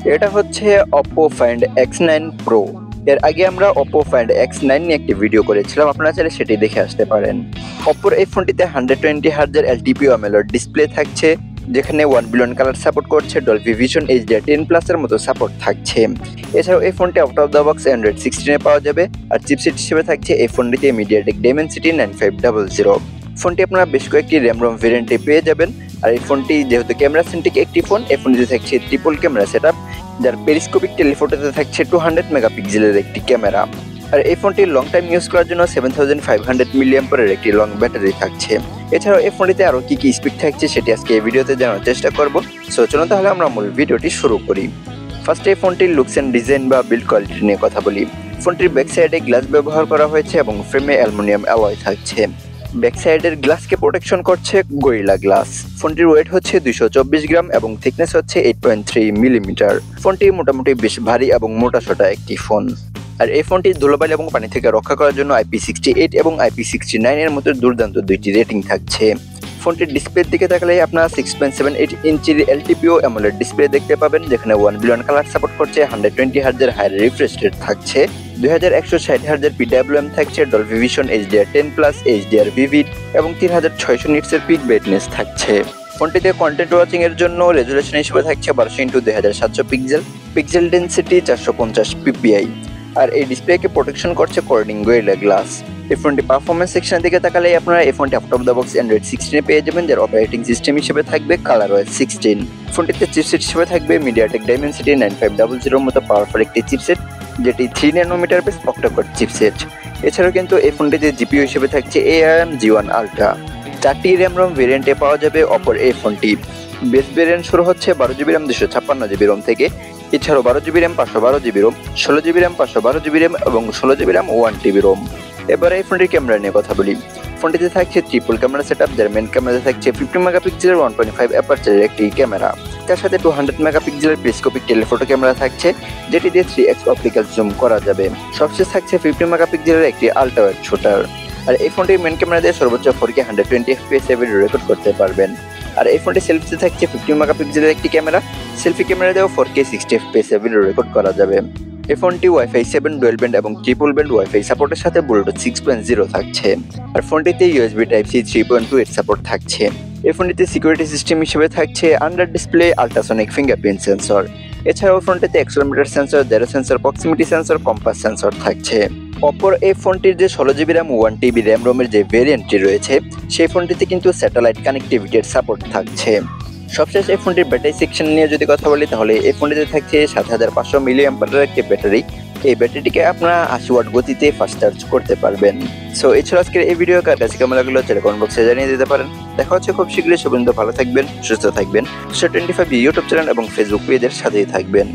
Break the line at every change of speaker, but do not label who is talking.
এটা হচ্ছে Oppo Find X9 Pro। এর আগে আমরা Oppo Find X9 নিয়ে একটি ভিডিও করেছিলাম, আপনারা চাইলে সেটি দেখে আসতে পারেন। Oppoর এই ফোনটিতে 120Hz LTPO AMOLED ডিসপ্লে থাকছে, যেখানে 1 বিলিয়ন কালার সাপোর্ট করছে, ডলবি ভিশন HDR10+ এর মতো সাপোর্ট থাকছে। এছাড়াও এই ফোনটি out of the box Android 16 এ পাওয়া যাবে, আর চিপসেট হিসেবে থাকছে এই ফোনটিতে MediaTek Dimensity 9500। ফোনটি আপনারা বেশ কয়েকটি RAM-ROM ভেরিয়েন্টে পেয়ে যাবেন। আর এই ফোনটি যেহেতু ক্যামেরা সেন্ট্রিক একটি ফোন, এই ফোনটিতে থাকছে ট্রিপল ক্যামেরা সেটআপ, যার পেরিস্কোপিক টেলিফোটোতে থাকছে 200 মেগাপিক্সেলের একটি ক্যামেরা। আর এই ফোনটি লং টাইম ইউজ করার জন্য 7500 mAh একটি লং ব্যাটারি থাকছে। এছাড়াও এই ফোনটিতে আরও কি স্পিড থাকছে সেটি আজকে এই ভিডিওতে জানার চেষ্টা করব। সো চলুন তাহলে আমরা মূল ভিডিওটি শুরু করি। ফার্স্টে এই ফোনটির লুকস এন্ড ডিজাইন বা বিল্ড কোয়ালিটি নিয়ে কথা বলি। ফোনটির ব্যাক সাইডে গ্লাস ব্যবহার করা হয়েছে এবং ফ্রেমে অ্যালুমিনিয়াম অ্যালয় থাকছে। ব্যাক সাইডের গ্লাসকে প্রোটেকশন করছে গরিলা গ্লাস। ফোনটির ওয়েট হচ্ছে 224 গ্রাম এবং থিকনেস হচ্ছে 8.3 মিলিমিটার। ফোনটি মোটামুটি বেশ ভারী এবং মোটাসোটা একটি ফোন। আর এই ফোনটি ধুলোবালি এবং পানি থেকে রক্ষা করার জন্য IP68 এবং IP69 এর মতো দুর্দান্ত দুইটি রেটিং থাকছে। ফোনটির ডিসপ্লের দিকে তাকালে আপনারা 6.78 ইঞ্চির LTPO AMOLED ডিসপ্লে দেখতে পাবেন, যেখানে 1 বিলিয়ন কালার সাপোর্ট করছে, 120Hz হাই রিফ্রেশ রেট থাকছে, 2160Hz PWM থাকছে, Dolby vision HDR10+, HDR Vivid এবং 3600 নিটসের পিক ব্রাইটনেস থাকছে। ফোনটিতে কন্টেন্ট ওয়াচিং এর জন্য রেজুলেশন হিসেবে থাকছে 12x2700 pixel, pixel density 450 ppi। আর এই ডিসপ্লেকে প্রোটেকশন করছে কর্নিং গরিলা গ্লাস। এই ফোনটি পারফরমেন্স সেকশনের দিকে তাকালে আপনারা এই ফোনটি out of the box Android 16 পেয়ে যাবেন, যার অপারেটিং সিস্টেম হিসেবে থাকবে ColorOS 16। ফোনটিতে চিপসেট হিসেবে থাকবে MediaTek Dimensity 9500 মতো পাওয়ারফুল একটি চিপসেট, যেটি 3 ন্যানোমিটার বেস অক্টা-কোর চিপসেট। এছাড়াও কিন্তু এই ফোনটিতে জিপিইউ হিসেবে থাকছে ARM G1 Ultra। 4টি RAM-ROM ভেরিয়েন্টে পাওয়া যাবে অপর এই ফোনটি। বেস ভেরিয়েন্ট শুরু হচ্ছে 12GB RAM 256GB ROM থেকে। এছাড়াও 12GB RAM 512GB ROM, 16GB RAM 512GB RAM এবং 16GB RAM 1TB ROM। এবারে এই ফোনটির ক্যামেরা নিয়ে কথা বলি। ফোনটিতে থাকছে ট্রিপল ক্যামেরা সেটআপ, যার মেন ক্যামেরাতে থাকছে 50 মেগাপিক্সেলের 1.5 অ্যাপারচারের একটি ক্যামেরা। তার সাথে 200 মেগাপিক্সেলের পেরিস্কোপিক টেলিফোটো ক্যামেরা থাকছে, যেটি দিয়ে 3x অপটিক্যাল জুম করা যাবে। সবশেষ থাকছে 50 মেগাপিক্সেলের একটি আল্ট্রা ওয়াইড শুটার। আর এই ফোনটির মেন ক্যামেরা দিয়ে সর্বোচ্চ 4K 120 FPS ভিডিও রেকর্ড করতে পারবেন। আর এই ফোনটি সেলফিতে থাকছে 50 মেগাপিক্সেলের একটি ক্যামেরা, সেলফি ক্যামেরা দিয়েও 4K 60 FPS ভিডিও রেকর্ড করা যাবে। এই ফোনটি Wi-Fi 7 ডুয়াল ব্যান্ড এবং ট্রিপল ব্যান্ড Wi-Fi সাপোর্টের সাথে Bluetooth 6.0 থাকছে। আর ফোনটিতে USB Type-C 3.2 এর সাপোর্ট থাকছে। এই ফোনটিতে সিকিউরিটি সিস্টেম হিসেবে থাকছে under display ultrasonic fingerprint sensor. এছাড়াও ফোনটিতে accelerometer sensor, gyro sensor, proximity sensor, compass sensor থাকছে। অপর এই ফোনটির যে 16GB RAM 1TB RAM-ROM এর যে ভেরিয়েন্টটি রয়েছে, সেই ফোনটিতে কিন্তু স্যাটেলাইট কানেক্টিভিটির সাপোর্ট থাকছে। সবশেষ এই ফোনটির ব্যাটারি সেকশন নিয়ে যদি কথা বলি, তাহলে এই ফোনটিতে থাকছে 7500 mAh একটি ব্যাটারি। এই ব্যাটারিটিকে আপনারা 80 ওয়াট গতিতে ফাস্ট চার্জ করতে পারবেন। সো এছাড়া আজকের এই ভিডিও কার কাছে কেমন লাগলো সেটা কমেন্ট বক্সে জানিয়ে দিতে পারেন। দেখা হচ্ছে খুব শীঘ্রই। সে পর্যন্ত ভালো থাকবেন, সুস্থ থাকবেন। 25 ইউটিউব চ্যানেল এবং ফেসবুক পেজের সাথেই থাকবেন।